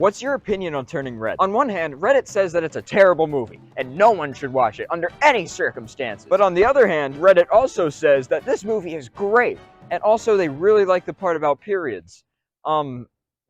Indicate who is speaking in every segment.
Speaker 1: What's your opinion on Turning Red? On one hand, Reddit says that it's a terrible movie, and no one should watch it under any circumstances. But on the other hand, Reddit also says that this movie is great, and also they really like the part about periods.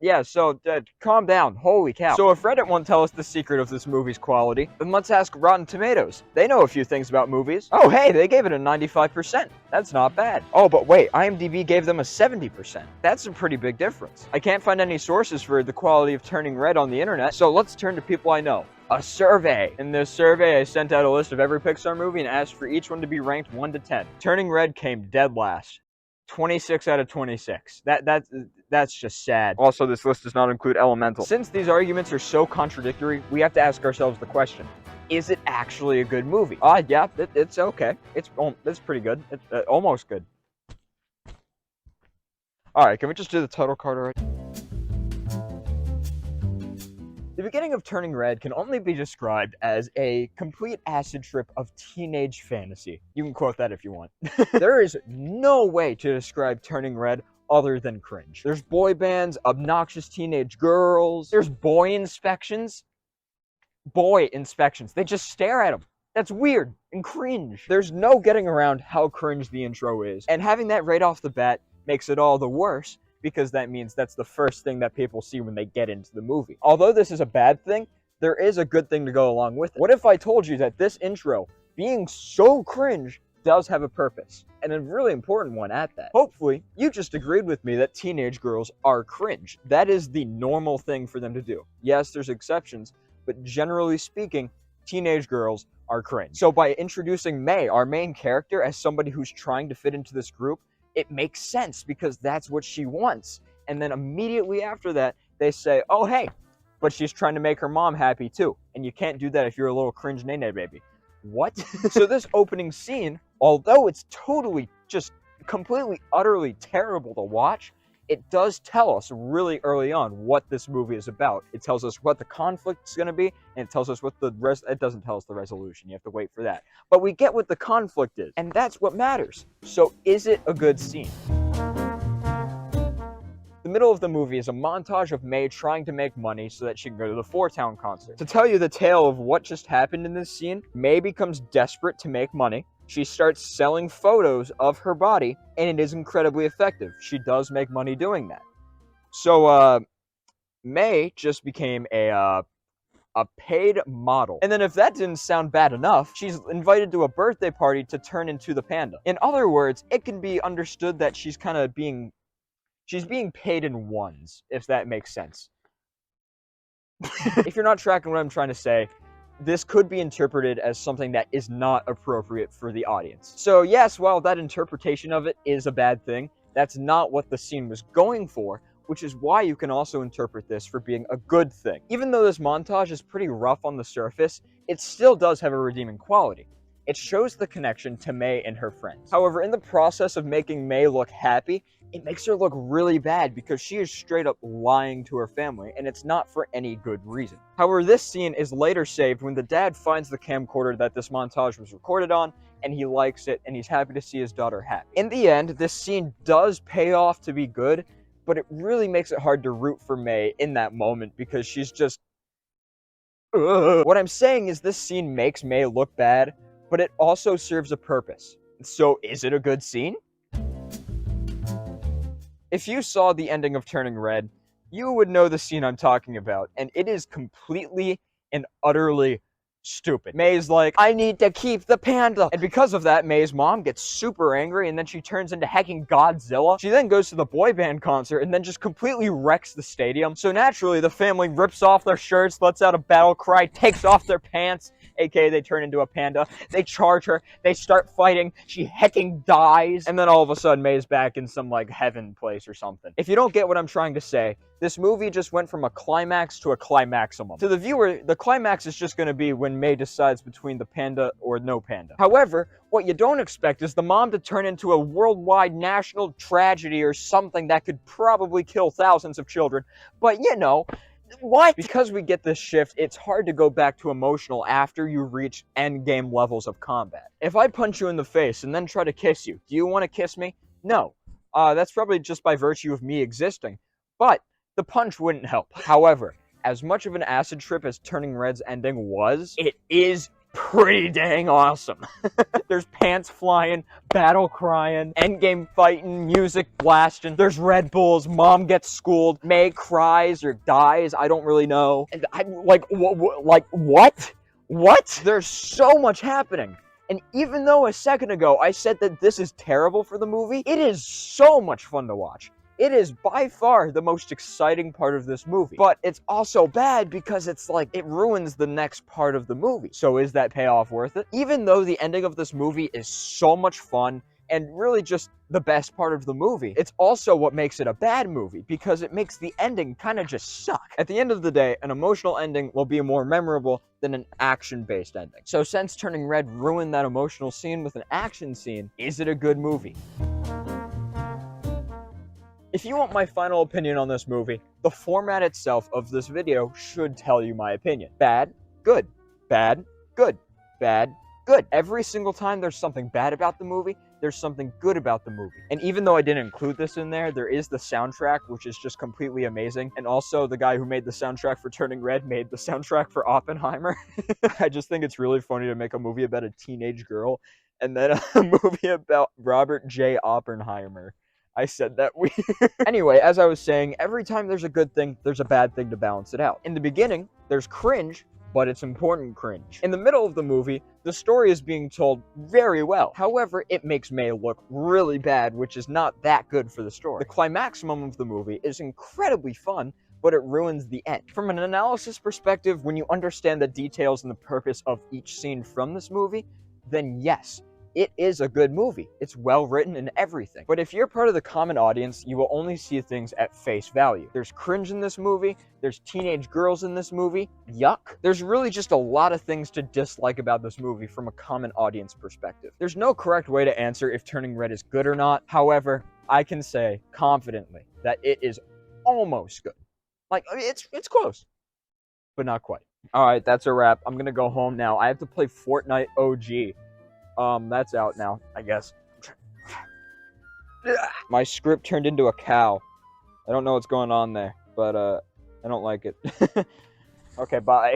Speaker 1: Yeah, so calm down, holy cow. So if Reddit won't tell us the secret of this movie's quality, then let's ask Rotten Tomatoes. They know a few things about movies. Oh hey, they gave it a 95%. That's not bad. Oh, but wait, IMDb gave them a 70%. That's a pretty big difference. I can't find any sources for the quality of Turning Red on the internet, so let's turn to people I know. A survey. In this survey, I sent out a list of every Pixar movie and asked for each one to be ranked 1 to 10. Turning Red came dead last. 26 out of 26. That's just sad. Also, this list does not include Elemental. Since these arguments are so contradictory, we have to ask ourselves the question: is it actually a good movie? Yeah, it's okay. It's pretty good. It's almost good. All right, can we just do the title card already? The beginning of Turning Red can only be described as a complete acid trip of teenage fantasy. You can quote that if you want. There is no way to describe Turning Red other than cringe. There's boy bands, obnoxious teenage girls, there's boy inspections. They just stare at them. That's weird and cringe. There's no getting around how cringe the intro is. And having that right off the bat makes it all the worse, because that means that's the first thing that people see when they get into the movie. Although this is a bad thing, there is a good thing to go along with it. What if I told you that this intro, being so cringe, does have a purpose, and a really important one at that? Hopefully, you just agreed with me that teenage girls are cringe. That is the normal thing for them to do. Yes, there's exceptions, but generally speaking, teenage girls are cringe. So by introducing May, our main character, as somebody who's trying to fit into this group, it makes sense because that's what she wants. And then immediately after that, they say, oh hey, but she's trying to make her mom happy too. And you can't do that if you're a little cringe nene baby. What? So this opening scene, although it's totally just completely, utterly terrible to watch, it does tell us really early on what this movie is about. It tells us what the conflict's going to be, and it tells us what the rest. It doesn't tell us the resolution. You have to wait for that. But we get what the conflict is, and that's what matters. So is it a good scene? The middle of the movie is a montage of May trying to make money so that she can go to the Four Town concert. To tell you the tale of what just happened in this scene, May becomes desperate to make money. She starts selling photos of her body, and it is incredibly effective. She does make money doing that. So, May just became a paid model. And then if that didn't sound bad enough, she's invited to a birthday party to turn into the panda. In other words, it can be understood that she's kind of being paid in ones, if that makes sense. If you're not tracking what I'm trying to say, this could be interpreted as something that is not appropriate for the audience. So yes, while that interpretation of it is a bad thing, that's not what the scene was going for, which is why you can also interpret this for being a good thing. Even though this montage is pretty rough on the surface, it still does have a redeeming quality. It shows the connection to May and her friends. However, in the process of making May look happy, it makes her look really bad because she is straight up lying to her family, and it's not for any good reason. However, this scene is later saved when the dad finds the camcorder that this montage was recorded on, and he likes it, and he's happy to see his daughter happy. In the end, this scene does pay off to be good, but it really makes it hard to root for May in that moment because she's just... Ugh. What I'm saying is this scene makes May look bad, but it also serves a purpose. So is it a good scene? If you saw the ending of Turning Red, you would know the scene I'm talking about, and it is completely and utterly stupid. May's like, I need to keep the panda. And because of that, May's mom gets super angry, and then she turns into hecking Godzilla. She then goes to the boy band concert and then just completely wrecks the stadium. So naturally, the family rips off their shirts, lets out a battle cry, takes off their pants, aka they turn into a panda. They charge her, they start fighting, she hecking dies, and then all of a sudden May's back in some like heaven place or something. If you don't get what I'm trying to say, this movie just went from a climax to a climaximum. To the viewer, the climax is just going to be when May decides between the panda or no panda. However, what you don't expect is the mom to turn into a worldwide national tragedy or something that could probably kill thousands of children. But you know, what? Because we get this shift, it's hard to go back to emotional after you reach endgame levels of combat. If I punch you in the face and then try to kiss you, do you want to kiss me? No. That's probably just by virtue of me existing. But the punch wouldn't help. However, as much of an acid trip as Turning Red's ending was, it is pretty dang awesome. There's pants flying, battle crying, endgame fighting, music blasting. There's Red Bulls, mom gets schooled, May cries or dies, I don't really know. And I'm like, what? What? There's so much happening. And even though a second ago I said that this is terrible for the movie, it is so much fun to watch. It is by far the most exciting part of this movie, but it's also bad because it's like, it ruins the next part of the movie. So is that payoff worth it? Even though the ending of this movie is so much fun and really just the best part of the movie, it's also what makes it a bad movie because it makes the ending kind of just suck. At the end of the day, an emotional ending will be more memorable than an action-based ending. So since Turning Red ruined that emotional scene with an action scene, is it a good movie? If you want my final opinion on this movie, the format itself of this video should tell you my opinion. Bad, good, bad, good, bad, good. Every single time there's something bad about the movie, there's something good about the movie. And even though I didn't include this in there, there is the soundtrack, which is just completely amazing. And also the guy who made the soundtrack for Turning Red made the soundtrack for Oppenheimer. I just think it's really funny to make a movie about a teenage girl and then a movie about Robert J. Oppenheimer. I said that weird. Anyway, as I was saying, every time there's a good thing, there's a bad thing to balance it out. In the beginning, there's cringe, but it's important cringe. In the middle of the movie, the story is being told very well. However, it makes May look really bad, which is not that good for the story. The climaximum of the movie is incredibly fun, but it ruins the end. From an analysis perspective, when you understand the details and the purpose of each scene from this movie, then yes, it is a good movie. It's well written and everything. But if you're part of the common audience, you will only see things at face value. There's cringe in this movie. There's teenage girls in this movie. Yuck. There's really just a lot of things to dislike about this movie from a common audience perspective. There's no correct way to answer if Turning Red is good or not. However, I can say confidently that it is almost good. Like, it's close, but not quite. All right, that's a wrap. I'm gonna go home now. I have to play Fortnite OG. That's out now, I guess. My script turned into a cow. I don't know what's going on there, but I don't like it. Okay, bye.